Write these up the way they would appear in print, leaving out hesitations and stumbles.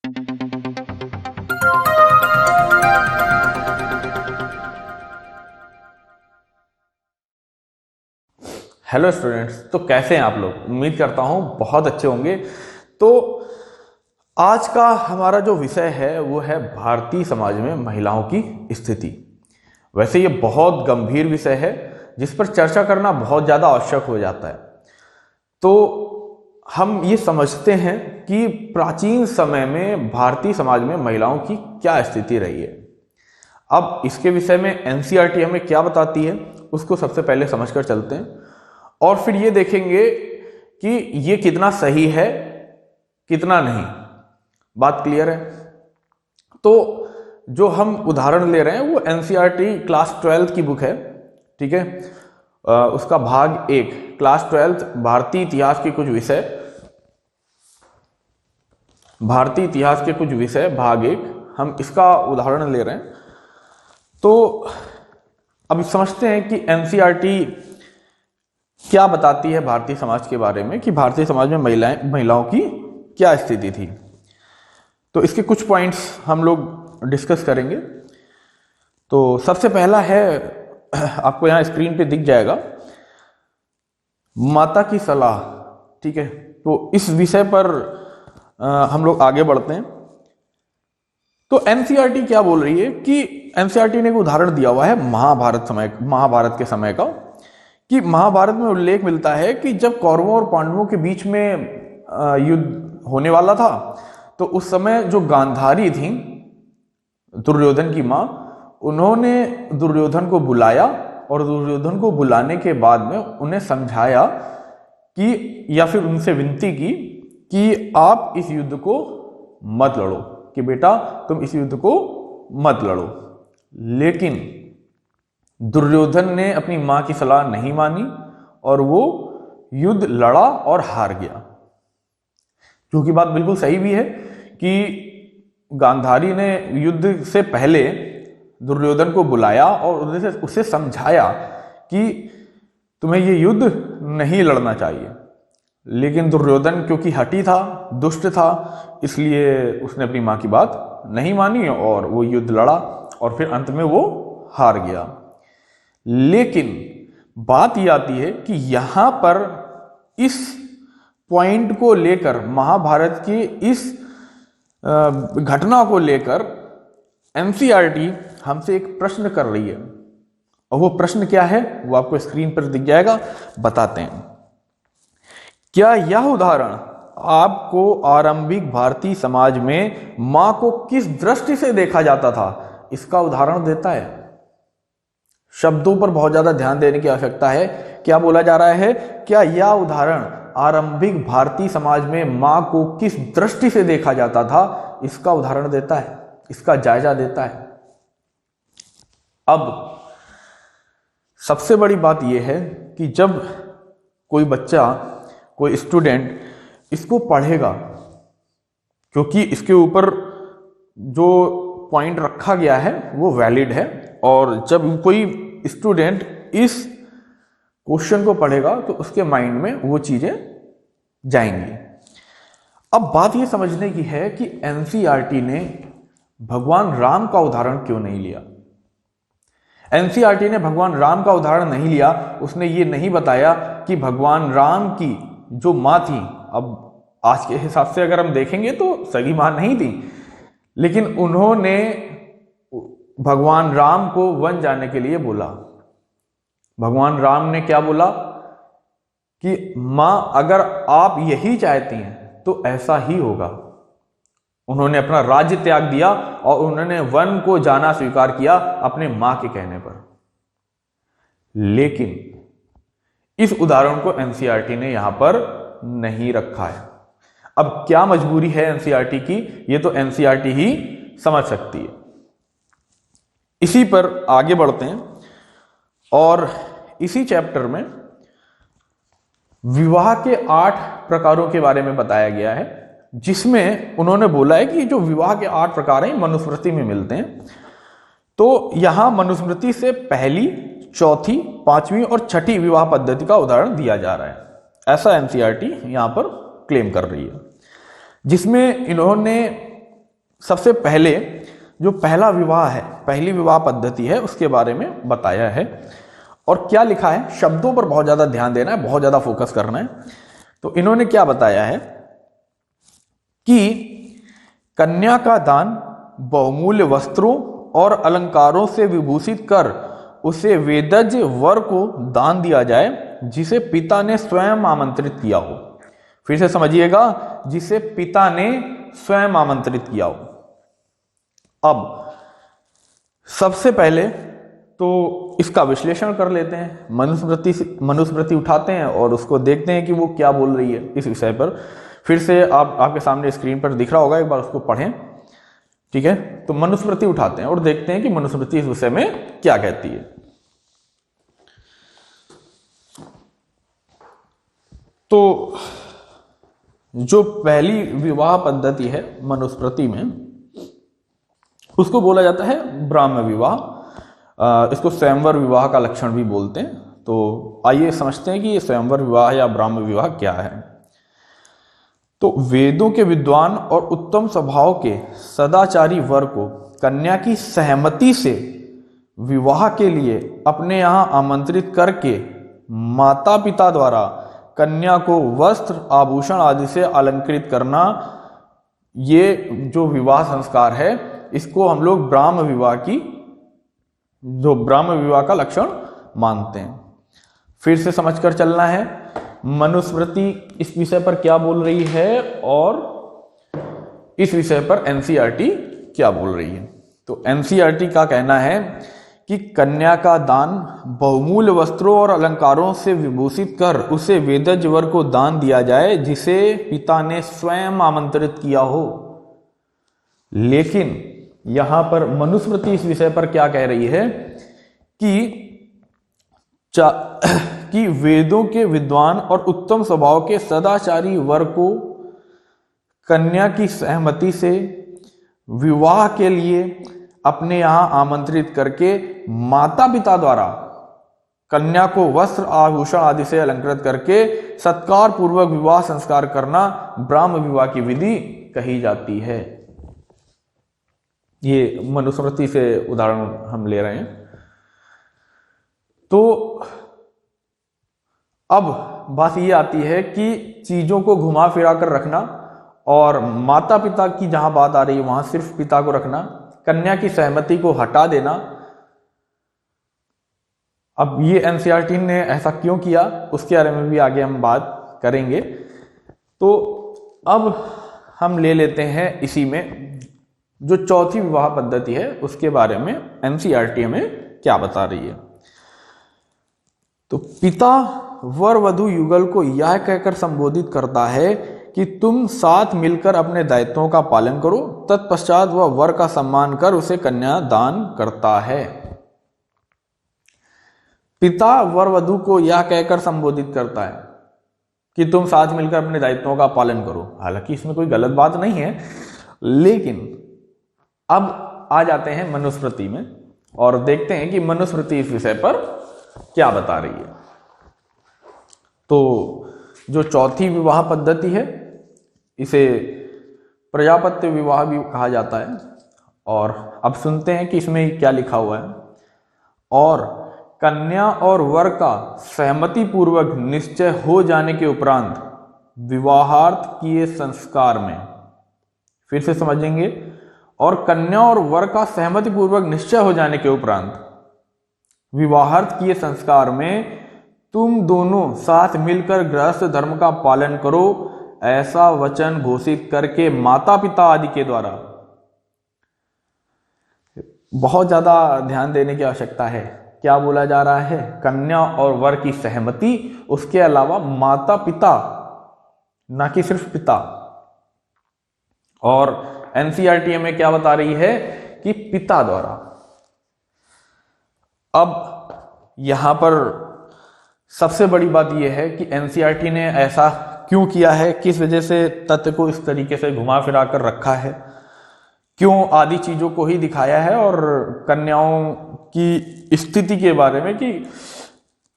Hello students, तो कैसे हैं आप लोग? उम्मीद करता हूं बहुत अच्छे होंगे। तो आज का हमारा जो विषय है वो है भारतीय समाज में महिलाओं की स्थिति। वैसे ये बहुत गंभीर विषय है जिस पर चर्चा करना बहुत ज़्यादा आवश्यक हो जाता है। तो हम ये समझते हैं कि प्राचीन समय में भारतीय समाज में महिलाओं की क्या स्थिति रही है। अब इसके विषय में एनसीईआरटी हमें क्या बताती है उसको सबसे पहले समझकर चलते हैं, और फिर ये देखेंगे कि ये कितना सही है कितना नहीं। बात क्लियर है? तो जो हम उदाहरण ले रहे हैं वो एनसीईआरटी क्लास 12 की बुक है, ठीक है। उसका भाग 1 क्लास 12 भारतीय इतिहास के कुछ विषय, भाग 1 हम इसका उदाहरण ले रहे हैं। तो अब समझते हैं कि एनसीईआरटी क्या बताती है भारतीय समाज के बारे में, कि भारतीय समाज में महिलाओं की क्या स्थिति थी। तो इसके कुछ पॉइंट्स हम लोग डिस्कस करेंगे। तो सबसे पहला है, आपको यहां स्क्रीन पे दिख जाएगा, माता की सलाह, ठीक है। तो इस विषय पर हम लोग आगे बढ़ते हैं। तो एनसीईआरटी क्या बोल रही है कि एनसीईआरटी ने एक उदाहरण दिया हुआ है महाभारत के समय का, कि महाभारत में उल्लेख मिलता है कि जब कौरवों और पांडवों के बीच में युद्ध होने वाला था तो उस समय जो गांधारी थी, दुर्योधन की मां, उन्होंने दुर्योधन को बुलाया और दुर्योधन को बुलाने के बाद में उन्हें समझाया कि, या फिर उनसे विनती की कि आप इस युद्ध को मत लड़ो, कि बेटा तुम इस युद्ध को मत लड़ो। लेकिन दुर्योधन ने अपनी मां की सलाह नहीं मानी और वो युद्ध लड़ा और हार गया। जो कि बात बिल्कुल सही भी है कि गांधारी ने युद्ध से पहले दुर्योधन को बुलाया और उसे समझाया कि तुम्हें ये युद्ध नहीं लड़ना चाहिए। लेकिन दुर्योधन क्योंकि हठी था, दुष्ट था, इसलिए उसने अपनी मां की बात नहीं मानी और वो युद्ध लड़ा और फिर अंत में वो हार गया। लेकिन बात यह आती है कि यहां पर इस पॉइंट को लेकर, महाभारत की इस घटना को लेकर एनसीईआरटी हमसे एक प्रश्न कर रही है, और वो प्रश्न क्या है वो आपको स्क्रीन पर दिख जाएगा, बताते हैं। क्या यह उदाहरण आपको आरंभिक भारतीय समाज में मां को किस दृष्टि से देखा जाता था इसका उदाहरण देता है? शब्दों पर बहुत ज्यादा ध्यान देने की आवश्यकता है। क्या बोला जा रहा है? क्या यह उदाहरण आरंभिक भारतीय समाज में मां को किस दृष्टि से देखा जाता था इसका उदाहरण देता है, इसका जायजा देता है। अब सबसे बड़ी बात यह है कि जब कोई बच्चा, कोई स्टूडेंट इसको पढ़ेगा, क्योंकि इसके ऊपर जो पॉइंट रखा गया है वो वैलिड है, और जब कोई स्टूडेंट इस क्वेश्चन को पढ़ेगा तो उसके माइंड में वो चीजें जाएंगी। अब बात ये समझने की है कि एनसीईआरटी ने भगवान राम का उदाहरण क्यों नहीं लिया। एनसीईआरटी ने भगवान राम का उदाहरण नहीं लिया। उसने ये नहीं बताया कि भगवान राम की जो मां थी, अब आज के हिसाब से अगर हम देखेंगे तो सगी मां नहीं थी, लेकिन उन्होंने भगवान राम को वन जाने के लिए बोला। भगवान राम ने क्या बोला कि मां अगर आप यही चाहती हैं तो ऐसा ही होगा। उन्होंने अपना राज्य त्याग दिया और उन्होंने वन को जाना स्वीकार किया अपने मां के कहने पर। लेकिन इस उदाहरण को एनसीईआरटी ने यहां पर नहीं रखा है। अब क्या मजबूरी है एनसीईआरटी की, ये तो एनसीईआरटी ही समझ सकती है। इसी पर आगे बढ़ते हैं, और इसी चैप्टर में विवाह के 8 प्रकारों के बारे में बताया गया है, जिसमें उन्होंने बोला है कि जो विवाह के 8 प्रकार हैं मनुस्मृति में मिलते हैं। तो यहां मनुस्मृति से पहली, चौथी, 5वीं और 6ठी विवाह पद्धति का उदाहरण दिया जा रहा है, ऐसा एनसीईआरटी यहां पर क्लेम कर रही है, जिसमें इन्होंने सबसे पहले जो पहला विवाह है, पहली विवाह पद्धति है, उसके बारे में बताया है। और क्या लिखा है, शब्दों पर बहुत ज्यादा ध्यान देना है, बहुत ज्यादा फोकस करना है। तो इन्होंने क्या बताया है कि कन्या का दान बहुमूल्य वस्त्रों और अलंकारों से विभूषित कर उसे वेदज वर को दान दिया जाए जिसे पिता ने स्वयं आमंत्रित किया हो। फिर से समझिएगा, जिसे पिता ने स्वयं आमंत्रित किया हो। अब सबसे पहले तो इसका विश्लेषण कर लेते हैं, मनुस्मृति उठाते हैं और उसको देखते हैं कि वो क्या बोल रही है इस विषय पर। फिर से आपके सामने स्क्रीन पर दिख रहा होगा, एक बार उसको पढ़ें, ठीक है। तो मनुस्मृति उठाते हैं और देखते हैं कि मनुस्मृति इस विषय में क्या कहती है। तो जो पहली विवाह पद्धति है मनुस्मृति में, उसको बोला जाता है ब्राह्म विवाह। इसको स्वयंवर विवाह का लक्षण भी बोलते हैं। तो आइए समझते हैं कि ये स्वयंवर विवाह या ब्राह्म विवाह क्या है। तो वेदों के विद्वान और उत्तम स्वभाव के सदाचारी वर को कन्या की सहमति से विवाह के लिए अपने यहां आमंत्रित करके माता पिता द्वारा कन्या को वस्त्र आभूषण आदि से अलंकृत करना, ये जो विवाह संस्कार है, इसको हम लोग ब्राह्म विवाह का लक्षण मानते हैं। फिर से समझकर चलना है, मनुस्मृति इस विषय पर क्या बोल रही है और इस विषय पर एनसीईआरटी क्या बोल रही है। तो एनसीईआरटी का कहना है कि कन्या का दान बहुमूल्य वस्त्रों और अलंकारों से विभूषित कर उसे वेदज वर को दान दिया जाए जिसे पिता ने स्वयं आमंत्रित किया हो। लेकिन यहां पर मनुस्मृति इस विषय पर क्या कह रही है कि वेदों के विद्वान और उत्तम स्वभाव के सदाचारी वर को कन्या की सहमति से विवाह के लिए अपने यहां आमंत्रित करके माता पिता द्वारा कन्या को वस्त्र आभूषण आदि से अलंकृत करके सत्कार पूर्वक विवाह संस्कार करना ब्राह्म विवाह की विधि कही जाती है। ये मनुस्मृति से उदाहरण हम ले रहे हैं। तो अब बात ये आती है कि चीजों को घुमा फिरा कर रखना और माता पिता की जहां बात आ रही है वहां सिर्फ पिता को रखना, कन्या की सहमति को हटा देना। अब ये एनसीईआरटी ने ऐसा क्यों किया उसके बारे में भी आगे हम बात करेंगे। तो अब हम ले लेते हैं इसी में जो चौथी विवाह पद्धति है उसके बारे में एनसीईआरटी हमें क्या बता रही है। तो पिता वर वधु युगल को यह कहकर संबोधित करता है कि तुम साथ मिलकर अपने दायित्वों का पालन करो। तत्पश्चात वह वर का सम्मान कर उसे कन्या दान करता है। पिता वर वधु को यह कहकर संबोधित करता है कि तुम साथ मिलकर अपने दायित्वों का पालन करो। हालांकि इसमें कोई गलत बात नहीं है, लेकिन अब आ जाते हैं मनुस्मृति में और देखते हैं कि मनुस्मृति इस विषय पर क्या बता रही है। तो जो चौथी विवाह पद्धति है इसे प्रजापत्य विवाह भी कहा जाता है। और अब सुनते हैं कि इसमें क्या लिखा हुआ है। और कन्या और वर का सहमति पूर्वक निश्चय हो जाने के उपरांत विवाहार्थ किए संस्कार में, फिर से समझेंगे, और कन्या और वर का सहमति पूर्वक निश्चय हो जाने के उपरांत विवाहार्थ किए संस्कार में तुम दोनों साथ मिलकर गृहस्थ धर्म का पालन करो, ऐसा वचन घोषित करके माता पिता आदि के द्वारा। बहुत ज्यादा ध्यान देने की आवश्यकता है। क्या बोला जा रहा है? कन्या और वर की सहमति, उसके अलावा माता पिता, ना कि सिर्फ पिता। और एनसीईआरटी में क्या बता रही है कि पिता द्वारा। अब यहां पर सबसे बड़ी बात यह है कि एनसीईआरटी ने ऐसा क्यों किया है, किस वजह से तथ्य को इस तरीके से घुमा फिरा कर रखा है, क्यों आदि चीजों को ही दिखाया है और कन्याओं की स्थिति के बारे में कि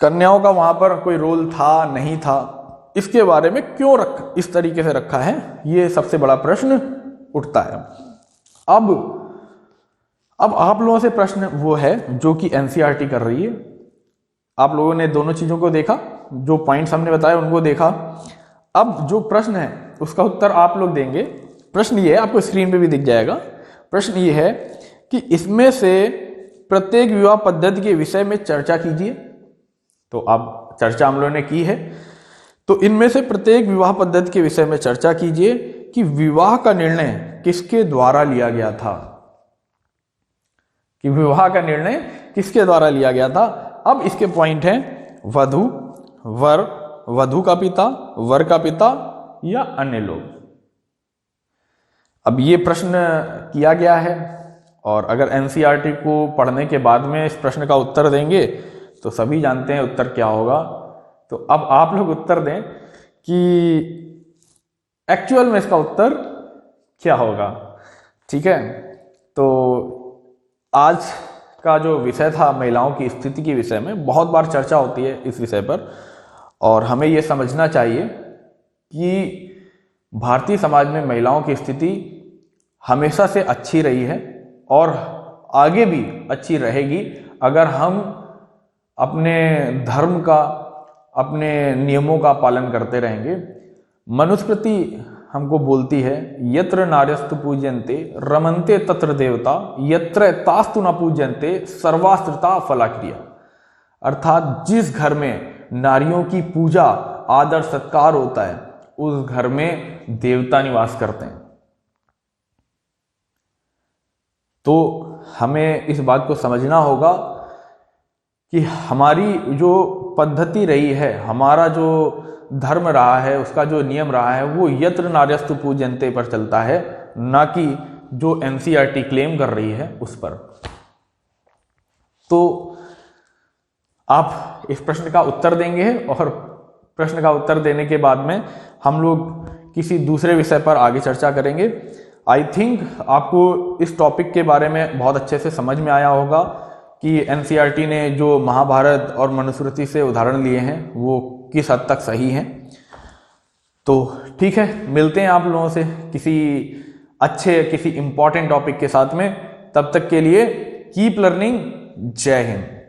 कन्याओं का वहां पर कोई रोल था नहीं था, इसके बारे में क्यों इस तरीके से रखा है, ये सबसे बड़ा प्रश्न उठता है। अब आप लोगों से प्रश्न वो है जो कि एनसीईआरटी कर रही है। आप लोगों ने दोनों चीजों को देखा, जो पॉइंट्स हमने बताए उनको देखा। अब जो प्रश्न है उसका उत्तर आप लोग देंगे। प्रश्न ये है, आपको स्क्रीन पे भी दिख जाएगा। प्रश्न ये है कि इसमें से प्रत्येक विवाह पद्धति के विषय में चर्चा कीजिए। तो अब चर्चा हम लोगों ने की है, तो इनमें से प्रत्येक विवाह पद्धति के विषय में चर्चा कीजिए कि विवाह का निर्णय किसके द्वारा लिया गया था, कि विवाह का निर्णय किसके द्वारा लिया गया था। अब इसके पॉइंट हैं वधु, वर, वधु का पिता, वर का पिता या अन्य लोग। अब ये प्रश्न किया गया है और अगर एनसीईआरटी को पढ़ने के बाद में इस प्रश्न का उत्तर देंगे तो सभी जानते हैं उत्तर क्या होगा। तो अब आप लोग उत्तर दें कि एक्चुअल में इसका उत्तर क्या होगा। ठीक है, तो आज का जो विषय था महिलाओं की स्थिति के विषय में, बहुत बार चर्चा होती है इस विषय पर और हमें यह समझना चाहिए कि भारतीय समाज में महिलाओं की स्थिति हमेशा से अच्छी रही है और आगे भी अच्छी रहेगी अगर हम अपने धर्म का, अपने नियमों का पालन करते रहेंगे। मनुस्मृति हमको बोलती है यत्र नार्यस्तु पूज्यन्ते रमन्ते तत्र देवता यत्र तास्तु न पूज्यन्ते सर्वास्त्रता फलाक्रिया। अर्थात जिस घर में नारियों की पूजा, आदर, सत्कार होता है उस घर में देवता निवास करते हैं। तो हमें इस बात को समझना होगा कि हमारी जो पद्धति रही है, हमारा जो धर्म रहा है, उसका जो नियम रहा है वो यत्र नार्यस्तु पूज्यन्ते पर चलता है, ना कि जो एनसीईआरटी क्लेम कर रही है उस पर। तो आप इस प्रश्न का उत्तर देंगे और प्रश्न का उत्तर देने के बाद में हम लोग किसी दूसरे विषय पर आगे चर्चा करेंगे। आई थिंक आपको इस टॉपिक के बारे में बहुत अच्छे से समझ में आया होगा कि एनसीईआरटी ने जो महाभारत और मनुस्मृति से उदाहरण लिए हैं वो किस हद तक सही हैं। तो ठीक है, मिलते हैं आप लोगों से किसी अच्छे, किसी इंपॉर्टेंट टॉपिक के साथ में। तब तक के लिए कीप लर्निंग। जय हिंद।